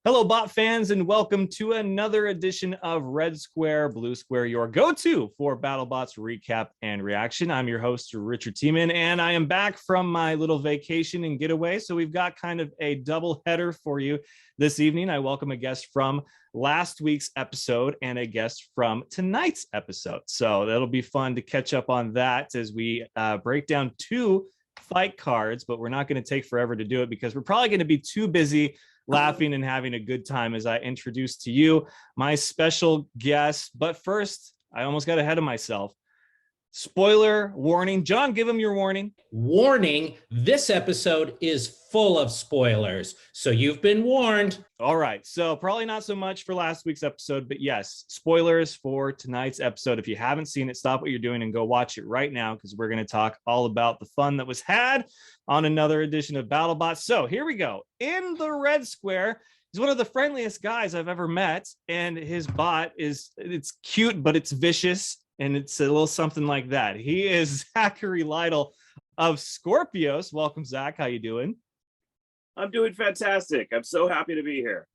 Hello, bot fans, and welcome to another edition of Red Square, Blue Square, your go-to for BattleBots recap and reaction. I'm your host, Richard Tiemann, and I am back from my little vacation and getaway. So we've got kind of a double header for you this evening. I welcome a guest from last week's episode and a guest from tonight's episode. So that'll be fun to catch up on that as we break down two fight cards, but we're not going to take forever to do it because we're probably going to be too busy laughing and having a good time as I introduce to you my special guest. But first, I almost got ahead of myself. Spoiler warning. John, give him your warning. Warning, this episode is full of spoilers, so you've been warned. All right, so probably not so much for last week's episode, but yes, spoilers for tonight's episode. If you haven't seen it, stop what you're doing and go watch it right now, because we're going to talk all about the fun that was had on another edition of BattleBots. So here we go. In the red square, he's one of the friendliest guys I've ever met, and his bot it's cute, but it's vicious. And it's a little something like that. He is Zachary Lytle of Skorpios. Welcome, Zach. How you doing? I'm doing fantastic. I'm so happy to be here.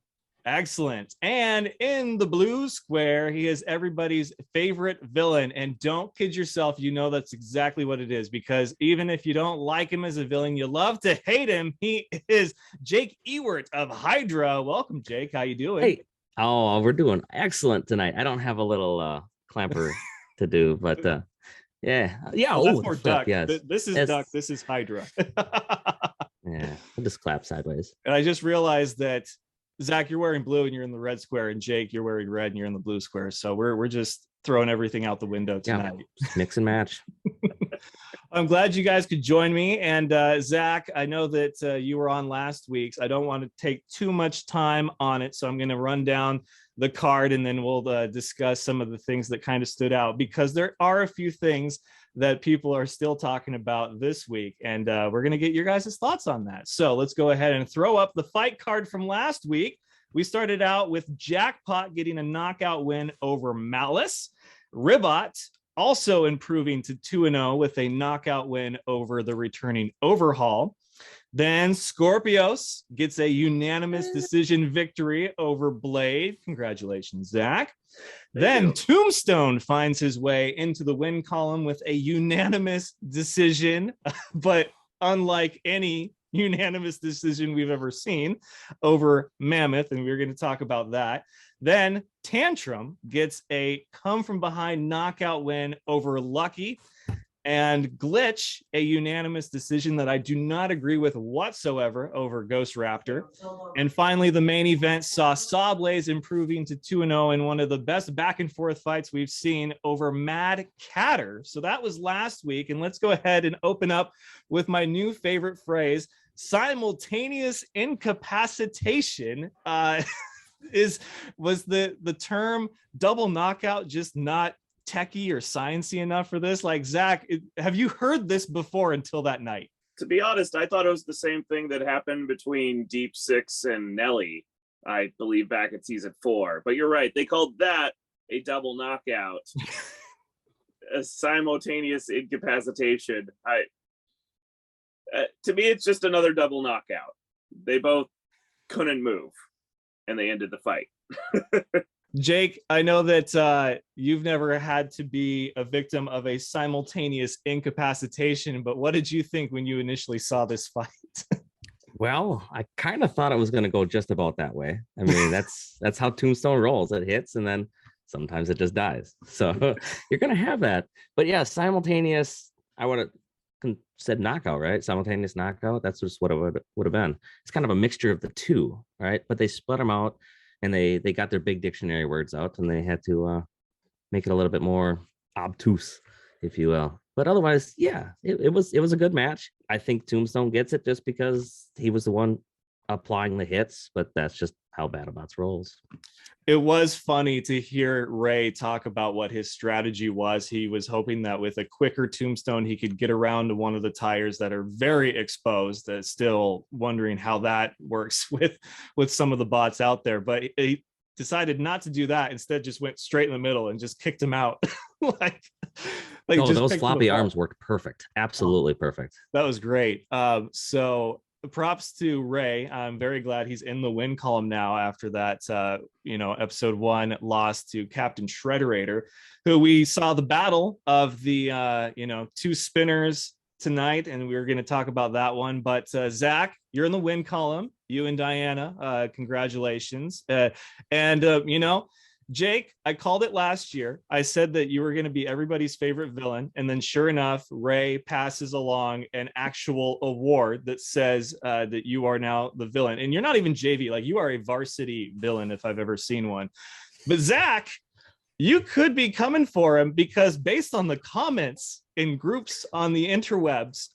Excellent. And in the blue square, he is everybody's favorite villain. And don't kid yourself, you know that's exactly what it is. Because even if you don't like him as a villain, you love to hate him. He is Jake Ewert of Hydra. Welcome, Jake. How you doing? Hey. Oh, we're doing excellent tonight. I don't have a little clamper to do, but yeah. Well, that's more duck. Yes. This is duck. This is Hydra. Yeah, I'll just clap sideways. And I just realized that Zach, you're wearing blue and you're in the red square, and Jake, you're wearing red and you're in the blue square. So we're just throwing everything out the window tonight. Yeah, mix and match. I'm glad you guys could join me. And Zach, I know that you were on last week's. I don't want to take too much time on it, so I'm going to run down the card and then we'll discuss some of the things that kind of stood out, because there are a few things that people are still talking about this week, and we're going to get your guys' thoughts on that. So let's go ahead and throw up the fight card from last week. We started out with Jackpot getting a knockout win over Malice. Ribot also improving to 2-0 with a knockout win over the returning Overhaul. Then Skorpios gets a unanimous decision victory over Blade. Congratulations, Zach. Then Tombstone finds his way into the win column with a unanimous decision, but unlike any unanimous decision we've ever seen, over Mammoth, and we're going to talk about that. Then Tantrum gets a come from behind knockout win over Lucky, and Glitch a unanimous decision that I do not agree with whatsoever over Ghost Raptor. And finally, the main event saw Sawblaze improving to 2-0 in one of the best back and forth fights we've seen over Mad Catter. So that was last week, and let's go ahead and open up with my new favorite phrase, simultaneous incapacitation. Was the term double knockout just not techie or sciencey enough for this? Like, Zach, have you heard this before until that night? To be honest, I thought it was the same thing that happened between Deep Six and Nelly, I believe, back at season 4. But you're right, they called that a double knockout. A simultaneous incapacitation. To me, it's just another double knockout. They both couldn't move, and they ended the fight. Jake, I know that you've never had to be a victim of a simultaneous incapacitation, but what did you think when you initially saw this fight? Well, I kind of thought it was going to go just about that way. I mean, that's how Tombstone rolls. It hits, and then sometimes it just dies. So you're going to have that. But yeah, simultaneous, I would have said knockout, right? Simultaneous knockout. That's just what it would have been. It's kind of a mixture of the two, right? But they split them out. And they got their big dictionary words out, and they had to make it a little bit more obtuse, if you will. But otherwise, yeah, it was a good match. I think Tombstone gets it just because he was the one applying the hits, but that's just how BattleBots rolls. It was funny to hear Ray talk about what his strategy was. He was hoping that with a quicker Tombstone, he could get around to one of the tires that are very exposed. Still wondering how that works with some of the bots out there. But he decided not to do that. Instead, just went straight in the middle and just kicked him out. like no, those floppy arms worked perfect. Absolutely perfect. That was great. So props to Ray. I'm very glad he's in the win column now after that, episode 1 loss to Captain Shredderator, who we saw the battle of the, two spinners tonight, and we were going to talk about that one. But Zach, you're in the win column. You and Diana, congratulations. Jake, I called it last year. I said that you were going to be everybody's favorite villain. And then sure enough, Ray passes along an actual award that says that you are now the villain. And you're not even JV, like you are a varsity villain if I've ever seen one. But Zach, you could be coming for him because based on the comments in groups on the interwebs,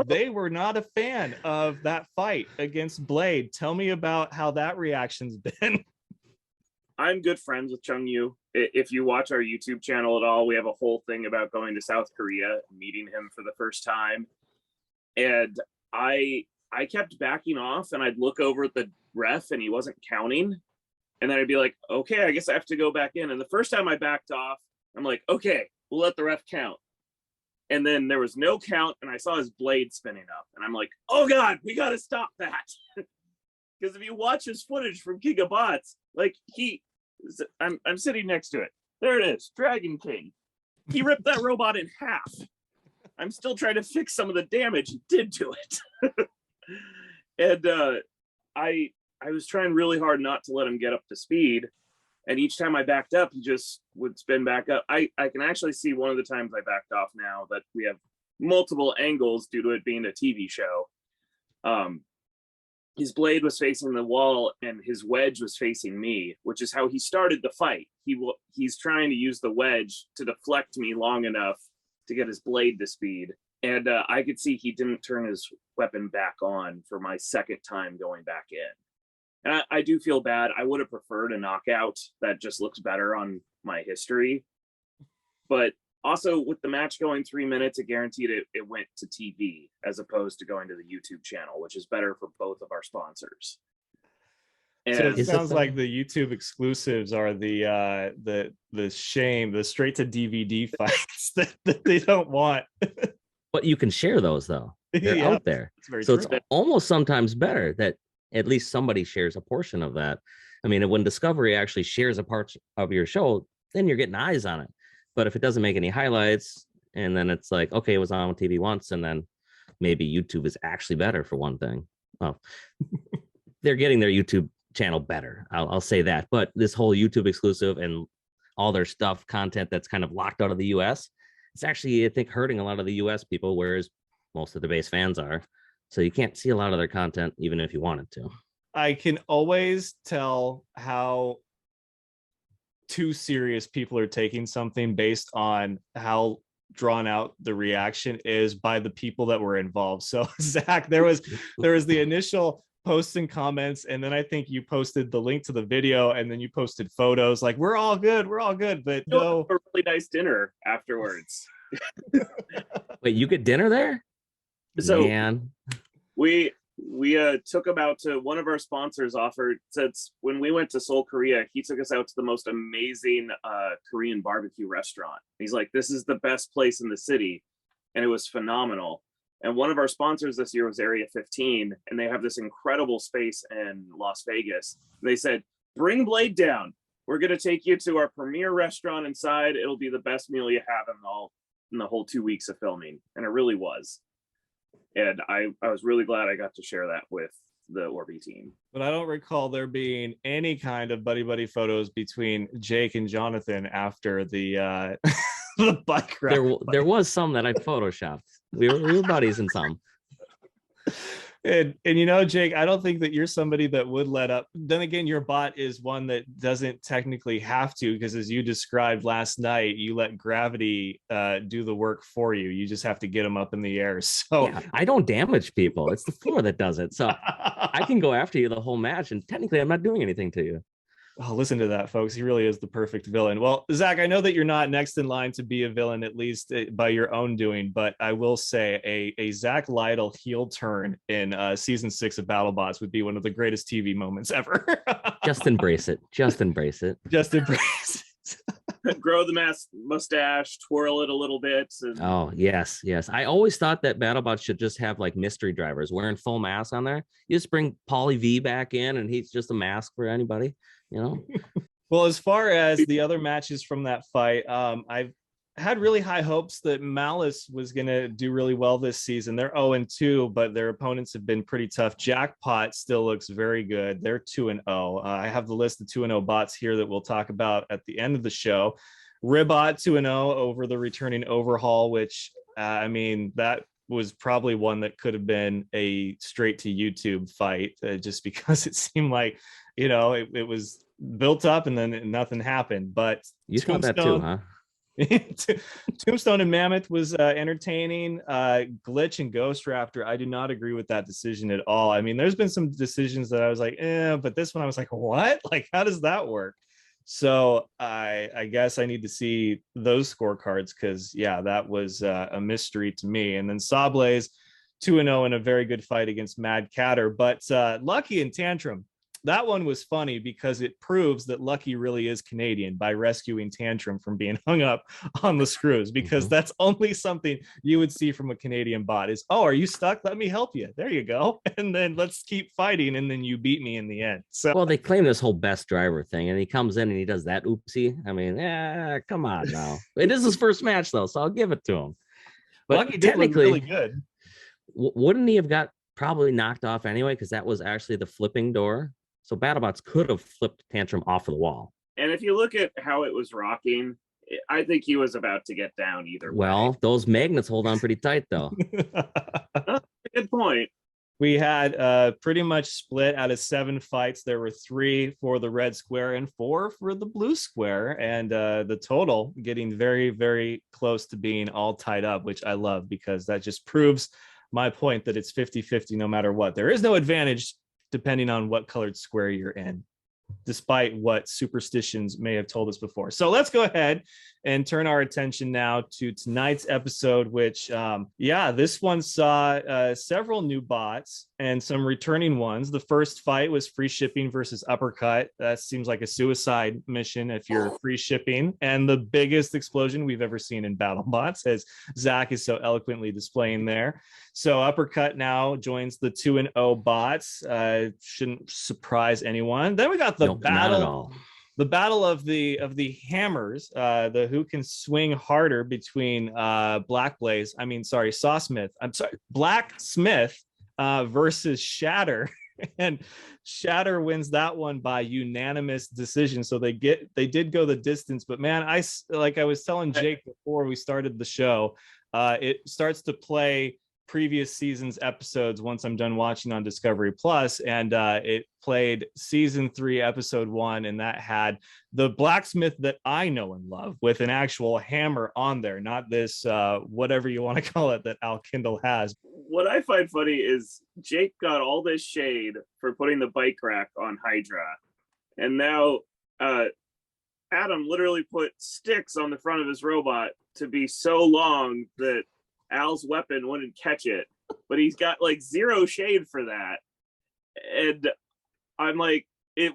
they were not a fan of that fight against Blade. Tell me about how that reaction's been. I'm good friends with Chung Yu. If you watch our YouTube channel at all, we have a whole thing about going to South Korea, meeting him for the first time. And I kept backing off, and I'd look over at the ref and he wasn't counting. And then I'd be like, okay, I guess I have to go back in. And the first time I backed off, I'm like, okay, we'll let the ref count. And then there was no count, and I saw his blade spinning up. And I'm like, oh God, we got to stop that. Because if you watch his footage from King of Bots, like I'm sitting next to it. There it is, Dragon King. He ripped that robot in half. I'm still trying to fix some of the damage he did to it. And I was trying really hard not to let him get up to speed. And each time I backed up, he just would spin back up. I can actually see one of the times I backed off now that we have multiple angles due to it being a TV show. His blade was facing the wall and his wedge was facing me, which is how he started the fight. He's trying to use the wedge to deflect me long enough to get his blade to speed. And I could see he didn't turn his weapon back on for my second time going back in. And I do feel bad. I would have preferred a knockout. That just looks better on my history. But also with the match going 3 minutes, it guaranteed it went to TV as opposed to going to the YouTube channel, which is better for both of our sponsors. And so it sounds like the YouTube exclusives are the straight to DVD fights that they don't want. But you can share those though. They're out there. So it's almost sometimes better that at least somebody shares a portion of that. I mean, when Discovery actually shares a part of your show, then you're getting eyes on it. But if it doesn't make any highlights, and then it's like, okay, it was on TV once, and then maybe YouTube is actually better for one thing. Well, they're getting their YouTube channel better. I'll say that. But this whole YouTube exclusive and all their stuff, content that's kind of locked out of the US, it's actually, I think, hurting a lot of the US people, whereas most of the base fans are. So you can't see a lot of their content, even if you wanted to. I can always tell how too serious people are taking something based on how drawn out the reaction is by the people that were involved. So Zach, there was the initial posts and comments, and then I think you posted the link to the video, and then you posted photos like we're all good, but no, a really nice dinner afterwards. Wait, you get dinner there? So man, we took him out to one of our sponsors offered, since when we went to Seoul, Korea, he took us out to the most amazing Korean barbecue restaurant. He's like, this is the best place in the city. And it was phenomenal. And one of our sponsors this year was Area 15, and they have this incredible space in Las Vegas. They said, bring Blade down. We're going to take you to our premier restaurant inside. It'll be the best meal you have in the whole 2 weeks of filming. And it really was. And I was really glad I got to share that with the Orby team. But I don't recall there being any kind of buddy photos between Jake and Jonathan after the the bike ride. There was some that I photoshopped. We were buddies in some. And Jake, I don't think that you're somebody that would let up. Then again, your bot is one that doesn't technically have to, because as you described last night, you let gravity do the work for you. You just have to get them up in the air. So yeah, I don't damage people. It's the floor that does it. So I can go after you the whole match, and technically I'm not doing anything to you. Oh, listen to that, folks. He really is the perfect villain. Well, Zach, I know that you're not next in line to be a villain, at least by your own doing, but I will say a Zach Lytle heel turn in season 6 of BattleBots would be one of the greatest TV moments ever. Just embrace it. Just embrace it. Just embrace it. grow the mustache, twirl it a little bit. And Oh, yes, yes. I always thought that BattleBots should just have like mystery drivers wearing full masks on there. You just bring Pauly V back in and he's just a mask for anybody, you know? Well, as far as the other matches from that fight, I've had really high hopes that Malice was going to do really well this season. They're 0-2, but their opponents have been pretty tough. Jackpot still looks very good. They're 2-0. I have the list of 2-0 bots here that we'll talk about at the end of the show. Ribot 2-0 over the returning Overhaul, which I mean, that was probably one that could have been a straight to YouTube fight, just because it seemed like, it was built up and then nothing happened. But You thought that too, huh? Tombstone and Mammoth was entertaining. Glitch and Ghost Raptor, I do not agree with that decision at all. I mean, there's been some decisions that I was like, but this one I was like, what? Like, how does that work? So I guess I need to see those scorecards because, yeah, that was a mystery to me. And then Sawblaze 2-0 in a very good fight against Mad Catter. But Lucky and Tantrum, that one was funny because it proves that Lucky really is Canadian by rescuing Tantrum from being hung up on the screws, because that's only something you would see from a Canadian bot is, oh, are you stuck? Let me help you. There you go. And then let's keep fighting. And then you beat me in the end. So, well, they claim this whole best driver thing and he comes in and he does that oopsie. I mean, come on now. It is his first match though, so I'll give it to him. But Lucky did look really good. Wouldn't he have got probably knocked off anyway? Because that was actually the flipping door. So BattleBots could have flipped Tantrum off of the wall. And if you look at how it was rocking, I think he was about to get down either way. Well, those magnets hold on pretty tight, though. Good point. We had pretty much split out of 7 fights. There were 3 for the red square and 4 for the blue square. And the total getting very, very close to being all tied up, which I love because that just proves my point that it's 50-50 no matter what. There is no advantage depending on what colored square you're in, despite what superstitions may have told us before. So let's go ahead and turn our attention now to tonight's episode, which, this one saw several new bots and some returning ones. The first fight was free shipping versus Uppercut. That seems like a suicide mission if you're free shipping. And the biggest explosion we've ever seen in BattleBots, as Zach is so eloquently displaying there. So Uppercut now joins the 2-0 bots. Shouldn't surprise anyone. Then we got the battle. The battle of the hammers, the who can swing harder between Blacksmith. Blacksmith versus Shatter, and Shatter wins that one by unanimous decision. So they did go the distance, but man, I was telling Jake before we started the show, it starts to play previous season's episodes once I'm done watching on Discovery Plus, and it played season 3 episode 1, and that had the blacksmith that I know and love with an actual hammer on there, not this whatever you want to call it that Al Kindle has. What I find funny is Jake got all this shade for putting the bike rack on Hydra, and now Adam literally put sticks on the front of his robot to be so long that Al's weapon wouldn't catch it, but he's got like 0 shade for that. And I'm like,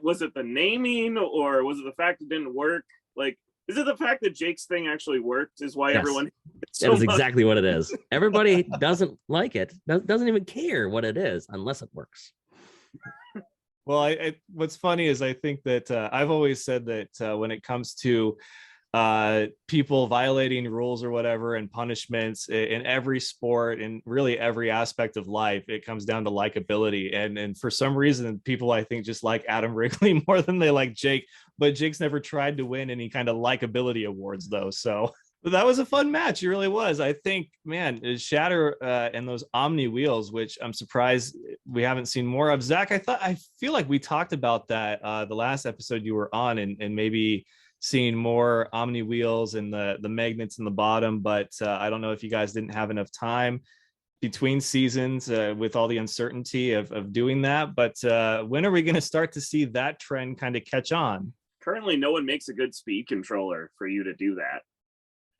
was it the naming or was it the fact it didn't work? Like, is it the fact that Jake's thing actually worked is why everyone that is exactly what it is. Everybody doesn't like it, doesn't even care what it is unless it works. Well, what's funny is I think that I've always said that when it comes to people violating rules or whatever and punishments in every sport and really every aspect of life, it comes down to likability. And for some reason, people I think just like Adam Wrigley more than they like Jake, but Jake's never tried to win any kind of likability awards though. So that was a fun match. It really was. I think, man, Shatter and those Omni wheels, which I'm surprised we haven't seen more of. Zach, I feel like we talked about that the last episode you were on, and maybe seeing more Omni wheels and the magnets in the bottom, but I don't know if you guys didn't have enough time between seasons with all the uncertainty of doing that. But when are we going to start to see that trend kind of catch on? Currently, no one makes a good speed controller for you to do that.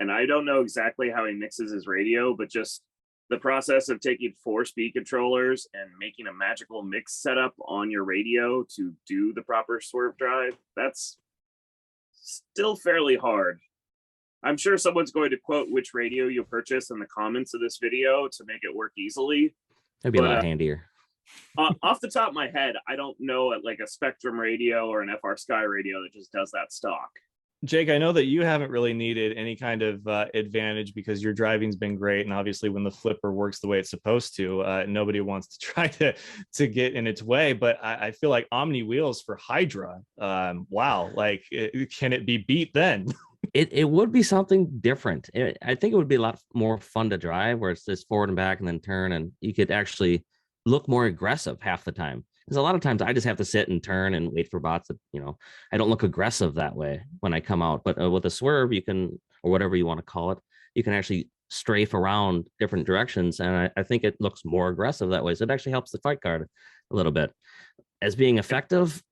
And I don't know exactly how he mixes his radio, but just the process of taking 4 speed controllers and making a magical mix setup on your radio to do the proper swerve drive, that's still fairly hard. I'm sure someone's going to quote which radio you purchase in the comments of this video to make it work easily. That'd be a lot handier. Off the top of my head, I don't know like a Spectrum radio or an FR Sky radio that just does that stock. Jake, I know that you haven't really needed any kind of advantage because your driving's been great, and obviously when the flipper works the way it's supposed to, nobody wants to try to get in its way. But I feel like Omni wheels for Hydra, wow, like can it be beat then? It would be something different. I think it would be a lot more fun to drive, where it's just forward and back and then turn, and you could actually look more aggressive half the time. Because a lot of times I just have to sit and turn and wait for bots that, I don't look aggressive that way when I come out. But with a swerve, you can, or whatever you want to call it, you can actually strafe around different directions. And I think it looks more aggressive that way. So it actually helps the fight card a little bit. As being effective,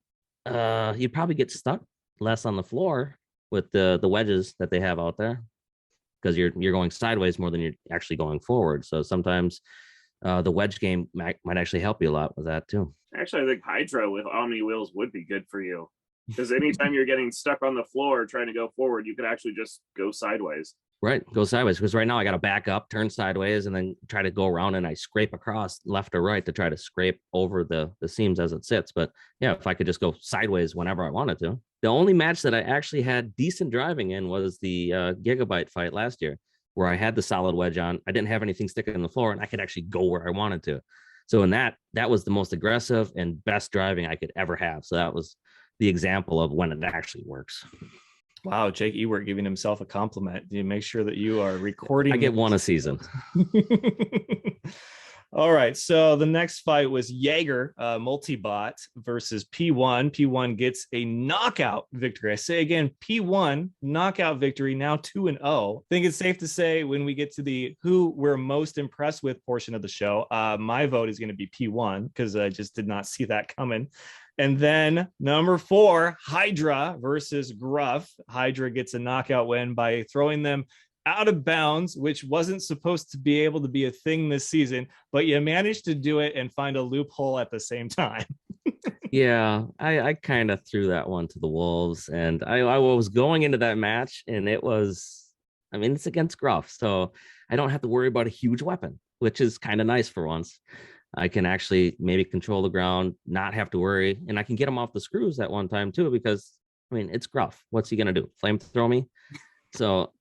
you'd probably get stuck less on the floor with the wedges that they have out there, because you're going sideways more than you're actually going forward. So sometimes the wedge game might actually help you a lot with that too. Actually, I think Hydra with Omni wheels would be good for you, because anytime you're getting stuck on the floor trying to go forward, you could actually just go sideways. Right, go sideways, because right now I got to back up, turn sideways, and then try to go around, and I scrape across left or right to try to scrape over the seams as it sits. But yeah, if I could just go sideways whenever I wanted to. The only match that I actually had decent driving in was the Gigabyte fight last year, where I had the solid wedge on. I didn't have anything sticking in the floor, and I could actually go where I wanted to. So in that was the most aggressive and best driving I could ever have. So that was the example of when it actually works. Wow, Jake Ewert giving himself a compliment. You make sure that you are recording. I get one a season. All right, so the next fight was Jaeger Multibot versus P1. P1 gets a knockout victory. I say again, P1 knockout victory, now 2-0. I think it's safe to say when we get to the who we're most impressed with portion of the show, my vote is going to be P1 because I just did not see that coming. And then number 4, Hydra versus Gruff. Hydra gets a knockout win by throwing them out of bounds, which wasn't supposed to be able to be a thing this season, but you managed to do it and find a loophole at the same time. Yeah, I kind of threw that one to the wolves, and I was going into that match, and it's against Gruff, so I don't have to worry about a huge weapon, which is kind of nice for once. I can actually maybe control the ground, not have to worry, and I can get him off the screws at one time too, because it's Gruff. What's he gonna do? Flamethrow me? So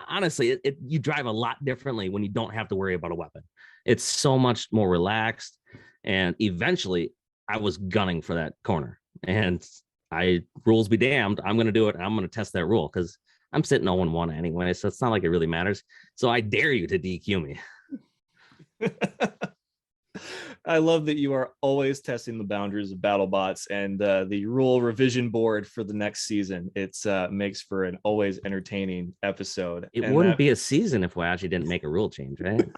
honestly, you drive a lot differently when you don't have to worry about a weapon. It's so much more relaxed. And eventually I was gunning for that corner, and rules be damned, I'm going to do it. I'm going to test that rule because I'm sitting 0-1 anyway. So it's not like it really matters. So I dare you to DQ me. I love that you are always testing the boundaries of BattleBots and the rule revision board for the next season. It's makes for an always entertaining episode. It wouldn't be a season if we actually didn't make a rule change, right?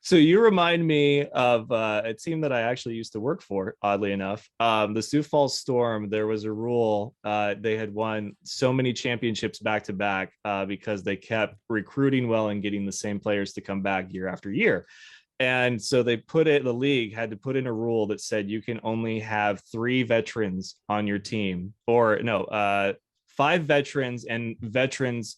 So you remind me of a team that I actually used to work for, oddly enough. The Sioux Falls Storm, there was a rule. They had won so many championships back to back because they kept recruiting well and getting the same players to come back year after year. And so the league had to put in a rule that said you can only have 3 veterans on your team, or no, 5 veterans, and veterans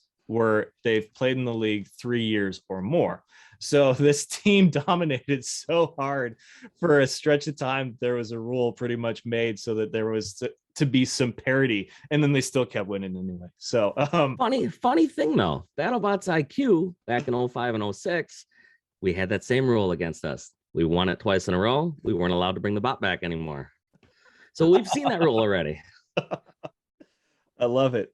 they've played in the league 3 years or more. So this team dominated so hard for a stretch of time. There was a rule pretty much made so that there was to be some parity, and then they still kept winning anyway. So funny thing though, BattleBots IQ back in 05 and 06, we had that same rule against us. We won it twice in a row. We weren't allowed to bring the bot back anymore. So we've seen that rule already. I love it.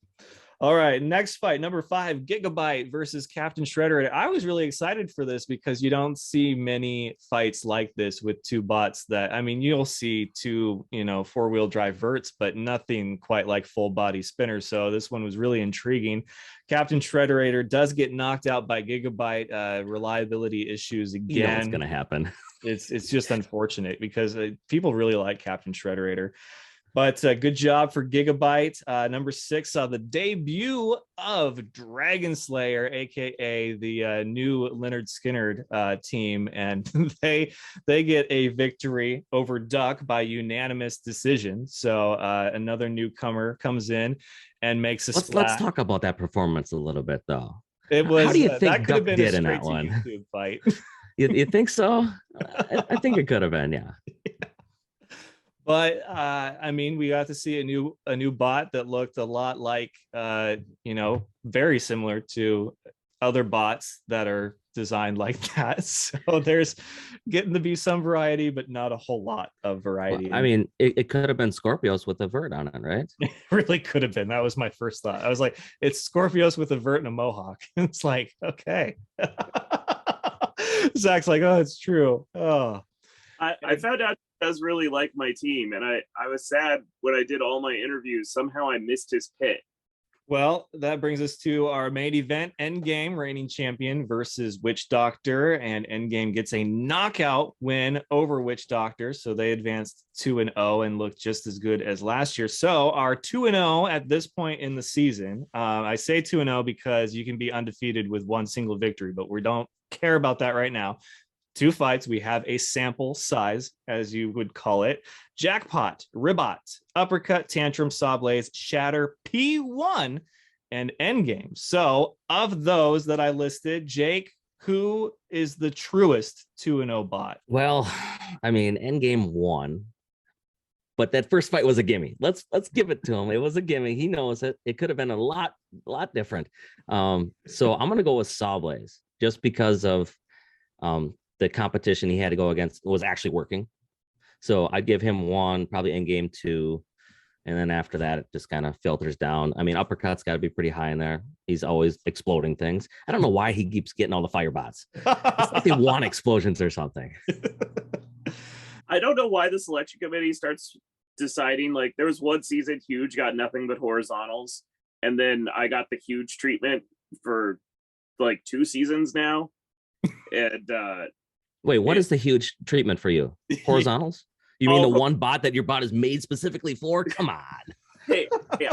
All right, next fight, number 5, Gigabyte versus Captain Shredder. I was really excited for this because you don't see many fights like this with 2 bots you'll see 2, 4-wheel drive verts, but nothing quite like full body spinners. So this one was really intriguing. Captain Shredderator does get knocked out by Gigabyte, reliability issues again. You know what's going to happen. It's just unfortunate because people really like Captain Shredderator. But good job for Gigabyte. Number 6 saw the debut of Dragon Slayer, aka the new Leonard Skinner team, and they get a victory over Duck by unanimous decision. So another newcomer comes in and makes a splash. Let's talk about that performance a little bit, though. It was. How do you That think could Duck have been did a in straight that to one? YouTube fight. You think so? I think it could have been, yeah. But I mean, we got to see a new bot that looked a lot like very similar to other bots that are designed like that. So there's getting to be some variety, but not a whole lot of variety. Well, I mean, it could have been Skorpios with a vert on it, right? It really could have been. That was my first thought. I was like, it's Skorpios with a vert and a mohawk. It's like, okay. Zach's like, oh, it's true. Oh, I found out he does really like my team, and I was sad when I did all my interviews. Somehow I missed his pit. well, that brings us to our main event. Endgame, reigning champion versus Witch Doctor, and Endgame gets a knockout win over Witch Doctor, so they advanced 2-0 and looked just as good as last year. So our 2-0 at this point in the season. I say 2-0 because you can be undefeated with one single victory, but we don't care about that right now. 2 fights. We have a sample size, as you would call it. Jackpot, Ribot, Uppercut, Tantrum, Sawblaze, Shatter, P1, and Endgame. So of those that I listed, Jake, who is the truest 2-0 bot? Well, I mean, Endgame won, but that first fight was a gimme. Let's give it to him. It was a gimme. He knows it. It could have been a lot different. So I'm gonna go with Sawblaze just because of the competition he had to go against was actually working. So I'd give him 1, probably Endgame 2. And then after that, it just kind of filters down. I mean, Uppercut's got to be pretty high in there. He's always exploding things. I don't know why he keeps getting all the fire bots. It's like they want explosions or something. I don't know why the selection committee starts deciding, like, there was one season Huge got nothing but horizontals, and then I got the Huge treatment for like 2 seasons now. And Wait, what is the Huge treatment for you? Horizontals? You mean the one bot that your bot is made specifically for? Come on. Hey,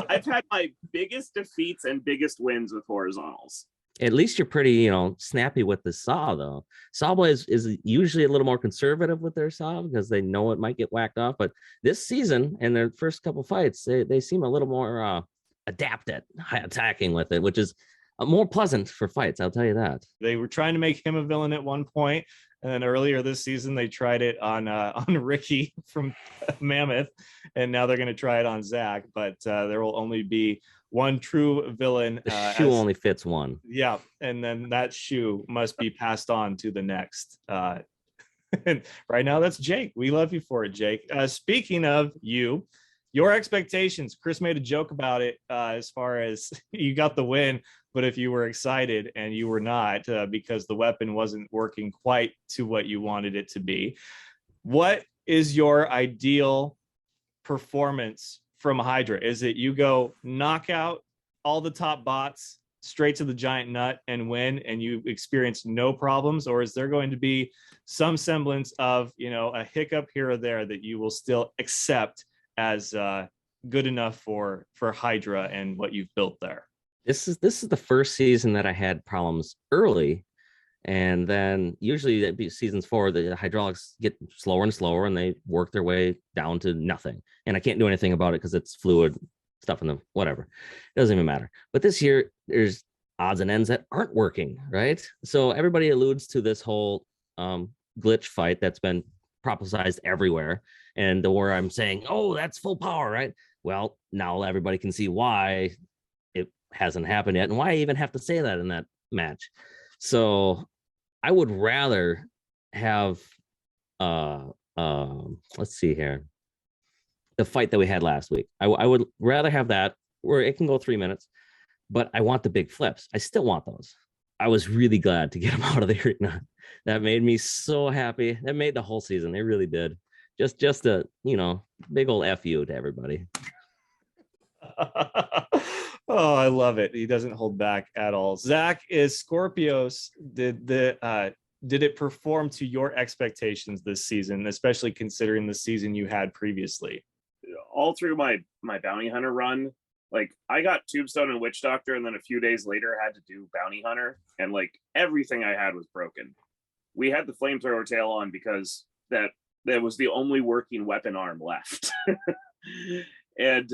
I've had my biggest defeats and biggest wins with horizontals. At least you're pretty, snappy with the saw, though. Sawblaze is usually a little more conservative with their saw because they know it might get whacked off. But this season, in their first couple fights, they seem a little more adept at attacking with it, which is more pleasant for fights. I'll tell you that. They were trying to make him a villain at one point, and then earlier this season they tried it on Ricky from Mammoth, and now they're going to try it on Zach. But there will only be one true villain. The shoe only fits one. Yeah, and then that shoe must be passed on to the next. And right now, that's Jake. We love you for it, Jake. Speaking of you, your expectations. Chris made a joke about it as far as you got the win, but if you were excited and you were not because the weapon wasn't working quite to what you wanted it to be. What is your ideal performance from Hydra? Is it you go knock out all the top bots straight to the giant nut and win and you experience no problems? Or is there going to be some semblance of, a hiccup here or there that you will still accept as good enough for Hydra and what you've built there? This is the first season that I had problems early, and then usually that'd be seasons 4, the hydraulics get slower and slower and they work their way down to nothing, and I can't do anything about it because it's fluid stuff in them, whatever, it doesn't even matter. But this year there's odds and ends that aren't working, right? So everybody alludes to this whole glitch fight that's been prophesized everywhere, and where I'm saying, oh, that's full power, right? Well, now everybody can see why it hasn't happened yet and why I even have to say that in that match. So I would rather have let's see here, the fight that we had last week. I would rather have that where it can go 3 minutes, but I want the big flips. I still want those. I was really glad to get them out of the arena. That made me so happy. That made the whole season. It really did. Just a big old F you to everybody. Oh, I love it. He doesn't hold back at all. Zach, is Skorpios, did it perform to your expectations this season, especially considering the season you had previously? all through my bounty hunter run, like I got Tombstone and Witch Doctor, and then a few days later had to do bounty hunter, and like everything I had was broken. We had the flamethrower tail on because that was the only working weapon arm left. And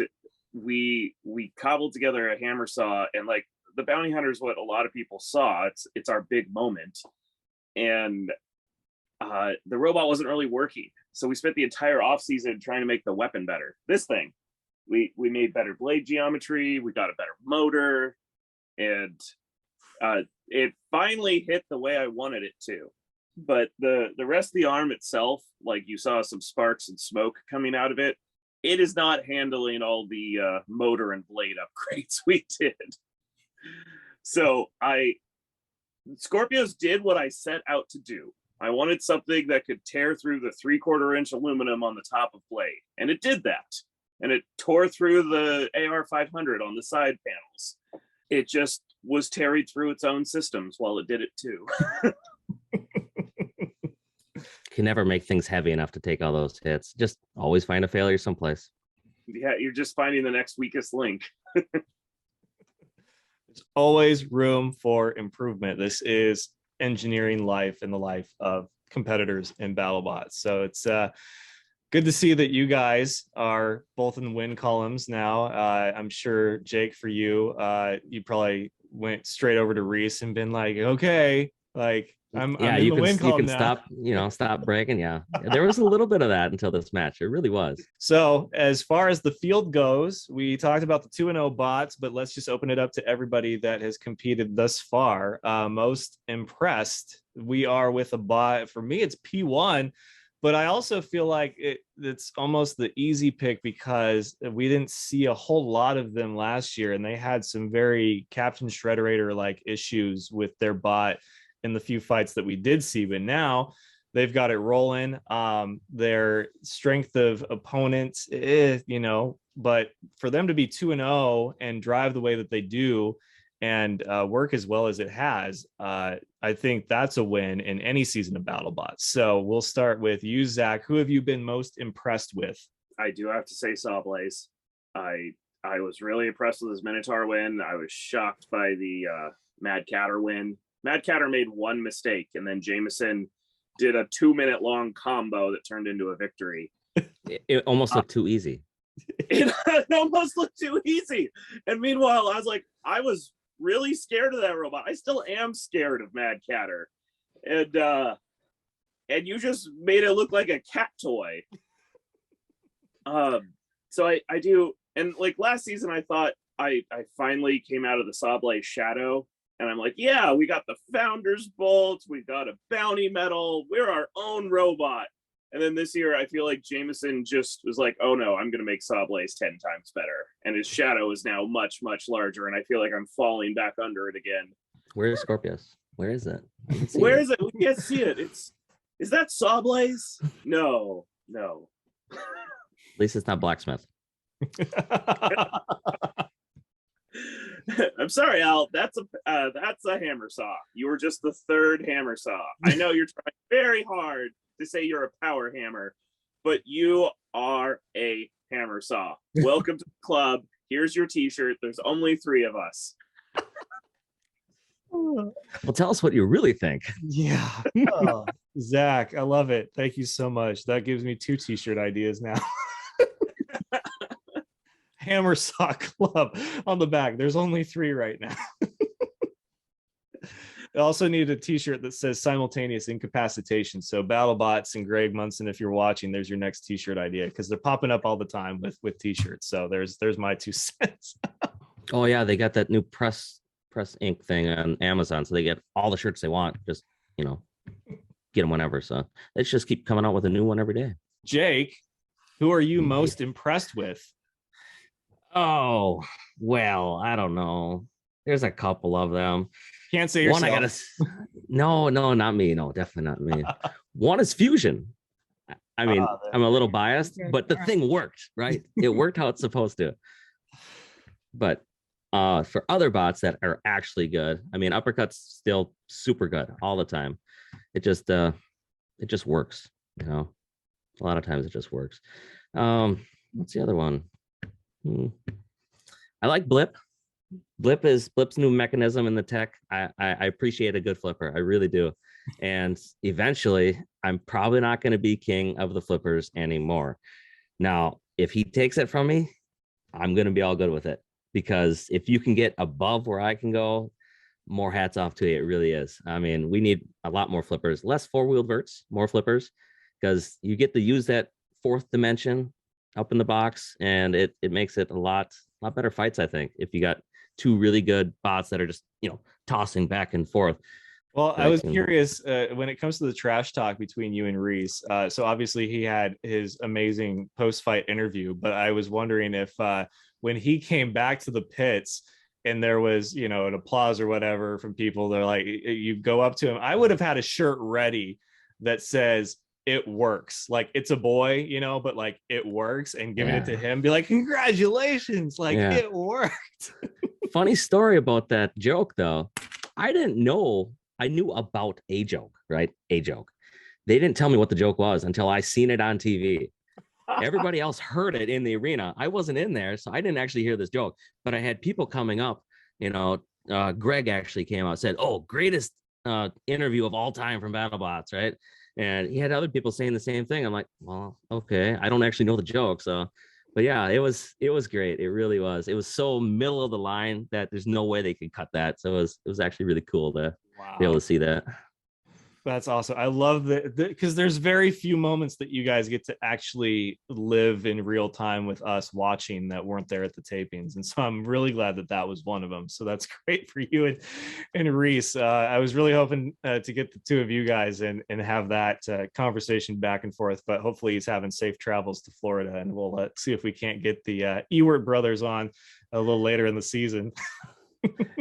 we cobbled together a hammer saw, and like the bounty hunter is what a lot of people saw. It's our big moment. And the robot wasn't really working. So we spent the entire off season trying to make the weapon better. This thing, we made better blade geometry. We got a better motor, and it finally hit the way I wanted it to. But the rest of the arm itself, like you saw some sparks and smoke coming out of it, it is not handling all the motor and blade upgrades we did. So Skorpios did what I set out to do. I wanted something that could tear through the 3/4 inch aluminum on the top of blade, and it did that. And it tore through the AR 500 on the side panels. It just was tearing through its own systems while it did it too. Can never make things heavy enough to take all those hits. Just always find a failure someplace. Yeah, you're just finding the next weakest link. There's always room for improvement. This is engineering life and the life of competitors in BattleBots. So it's good to see that you guys are both in the win columns now. I'm sure, Jake, for you, you probably went straight over to Reese and been like, okay, like I'm in the win column now. Stop bragging. Yeah, there was a little bit of that until this match. It really was. So as far as the field goes, we talked about the 2-0 bots, but let's just open it up to everybody that has competed thus far. Most impressed we are with a bot. For me, it's P1, but I also feel like it's almost the easy pick because we didn't see a whole lot of them last year, and they had some very Captain Shredderator like issues with their bot in the few fights that we did see. But now they've got it rolling. Their strength of opponents, but for them to be 2-0 and drive the way that they do and work as well as it has, I think that's a win in any season of BattleBots. So we'll start with you, Zach. Who have you been most impressed with? I do have to say Sawblaze. I was really impressed with his Minotaur win. I was shocked by the Mad Catter win. Mad Catter made one mistake, and then Jameson did a 2-minute long combo that turned into a victory. It almost looked too easy. It almost looked too easy. And meanwhile, I was really scared of that robot. I still am scared of Mad Catter. And you just made it look like a cat toy. So I do, and like last season I thought I finally came out of the Sawblaze shadow. And I'm like, yeah, we got the Founder's Bolt, we got a bounty medal, we're our own robot. And then this year, I feel like Jameson just was like, oh no, I'm going to make Sawblaze 10 times better. And his shadow is now much, much larger. And I feel like I'm falling back under it again. Where is Skorpios? Where is it? Where is it? We can't see it. Is that Sawblaze? No. At least it's not Blacksmith. I'm sorry, Al. That's a hammer saw. You were just the third hammer saw. I know you're trying very hard to say you're a power hammer, but you are a hammer saw. Welcome to the club. Here's your T-shirt. There's only 3 of us. Well, tell us what you really think. Yeah. Oh, Zach, I love it. Thank you so much. That gives me 2 T-shirt ideas now. Hammer Saw Club on the back. There's only 3 right now. I also need a T-shirt that says Simultaneous Incapacitation. So BattleBots and Greg Munson, if you're watching, there's your next T-shirt idea, because they're popping up all the time with T-shirts. So there's my 2 cents. Oh yeah, they got that new press ink thing on Amazon, so they get all the shirts they want. Just get them whenever. So they just keep coming out with a new one every day. Jake, who are you most impressed with? Oh, well, I don't know. There's a couple of them. Can't say yourself. No, not me. No, definitely not me. One is Fusion. I mean, I'm a little biased, but the thing worked, right? It worked how it's supposed to. But for other bots that are actually good, I mean, Uppercut's still super good all the time. It just works, A lot of times it just works. What's the other one? I like Blip. Blip's new mechanism in the tech. I appreciate a good flipper. I really do. And eventually, I'm probably not going to be king of the flippers anymore. Now, if he takes it from me, I'm going to be all good with it, because if you can get above where I can go, more hats off to you. It really is. I mean, we need a lot more flippers, less four-wheeled verts, more flippers, because you get to use that fourth dimension up in the box, and it makes it a lot better fights, I think, if you got two really good bots that are just, tossing back and forth. Well, I was curious when it comes to the trash talk between you and Reese. So obviously he had his amazing post-fight interview, but I was wondering if when he came back to the pits and there was, an applause or whatever from people, they're like, you go up to him. I would have had a shirt ready that says, "It works." Like, it's a boy, but like, it works, and giving it to him, be like, "Congratulations, like it worked." Funny story about that joke, though. I didn't know. I knew about a joke, right? A joke. They didn't tell me what the joke was until I seen it on TV. Everybody else heard it in the arena. I wasn't in there, so I didn't actually hear this joke. But I had people coming up. Greg actually came out, said, "Oh, greatest interview of all time from BattleBots," right? And he had other people saying the same thing. I'm like, well, okay, I don't actually know the joke, so. But yeah, it was great. It really was. It was so middle of the line that there's no way they could cut that. So it was actually really cool to be able to see that. That's awesome. I love that, because there's very few moments that you guys get to actually live in real time with us watching that weren't there at the tapings. And so I'm really glad that was one of them. So that's great for you and Reese. I was really hoping to get the two of you guys and have that conversation back and forth, but hopefully he's having safe travels to Florida, and we'll see if we can't get the Ewert brothers on a little later in the season.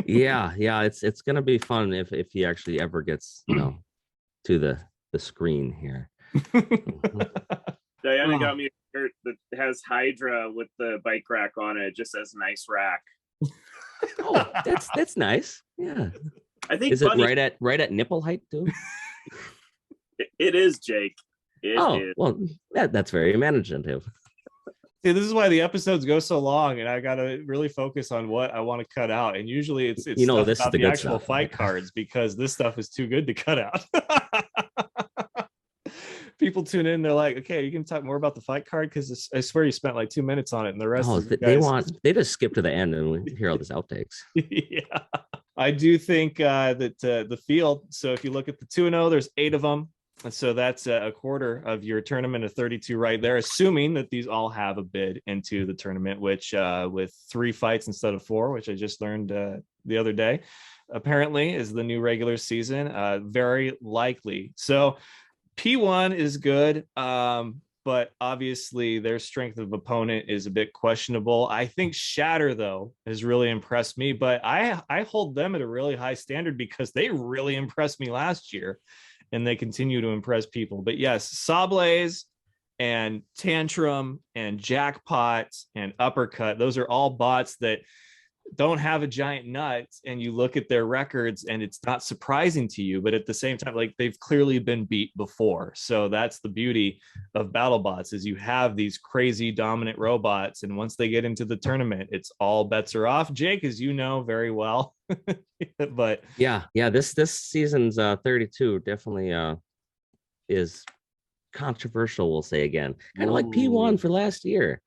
yeah, it's gonna be fun if he actually ever gets, to the screen here. Diana got me a shirt that has Hydra with the bike rack on it. It just says "nice rack." Oh, that's nice. Yeah. I think is it right at nipple height too? It is, Jake. It is. Well, that's very imaginative. See, this is why the episodes go so long, and I got to really focus on what I want to cut out. And usually it's this about is the actual fight cards, because this stuff is too good to cut out. People tune in, they're like, "Okay, you can talk more about the fight card, because I swear you spent like 2 minutes on it, and the rest they just skip to the end and we hear all this outtakes." Yeah, I do think that the field. So if you look at the 2-0, there's 8 of them. And so that's a quarter of your tournament of 32 right there, assuming that these all have a bid into the tournament, which with 3 fights instead of 4, which I just learned the other day, apparently is the new regular season. Very likely. So P1 is good, but obviously their strength of opponent is a bit questionable. I think Shatter, though, has really impressed me, but I hold them at a really high standard because they really impressed me last year. And they continue to impress people. But yes, Sawblaze and Tantrum and Jackpot and Uppercut, those are all bots that don't have a giant nut, and you look at their records and it's not surprising to you, but at the same time, like, they've clearly been beat before. So that's the beauty of BattleBots, is you have these crazy dominant robots, and once they get into the tournament, it's all bets are off, Jake, as you know very well. But yeah, this season's 32 definitely is controversial, we'll say again, kind of like P1 for last year.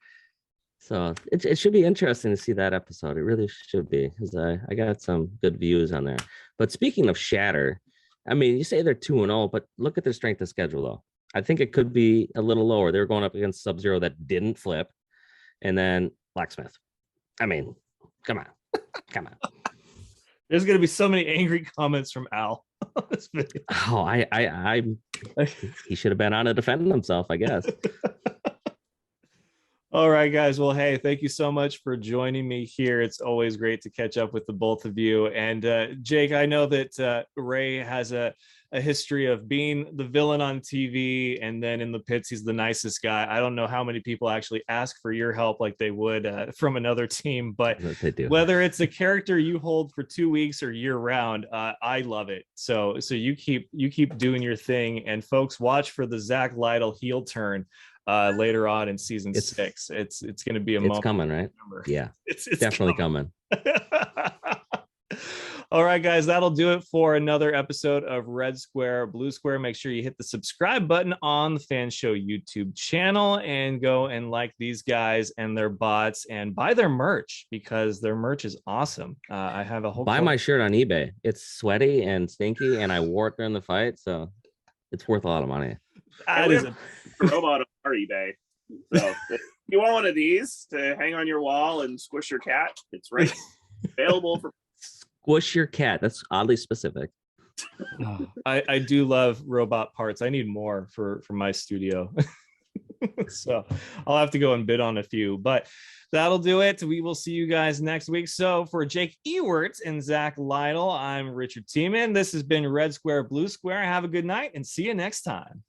So it should be interesting to see that episode. It really should be, because I got some good views on there. But speaking of Shatter, I mean, you say they're 2-0, but look at their strength of schedule, though. I think it could be a little lower. They were going up against Sub-Zero that didn't flip, and then Blacksmith. I mean, come on. There's going to be so many angry comments from Al. Oh, he should have been on to defend himself, I guess. All right, guys. Well, hey, thank you so much for joining me here. It's always great to catch up with the both of you. And Jake, I know that Ray has a history of being the villain on TV, and then in the pits, he's the nicest guy. I don't know how many people actually ask for your help like they would from another team, but whether it's a character you hold for 2 weeks or year round, I love it. So you keep doing your thing, and folks, watch for the Zach Lytle heel turn. later on in season It's- 6. It's going to be a It's moment. coming, right? Remember. Yeah, It's definitely coming. All right, guys, that'll do it for another episode of Red Square, Blue Square. Make sure you hit the subscribe button on the Fan Show YouTube channel and go and like these guys and their bots and buy their merch because their merch is awesome. I have a whole Buy my shirt on eBay. It's sweaty and stinky, and I wore it during the fight, so it's worth a lot of money. That is a robot on our eBay. So if you want one of these to hang on your wall and squish your cat, it's right available for. Squish your cat. That's oddly specific. I do love robot parts. I need more for my studio. So I'll have to go and bid on a few, but that'll do it. We will see you guys next week. So for Jake Ewert and Zach Lytle, I'm Richard Tiemann. This has been Red Square, Blue Square. Have a good night and see you next time.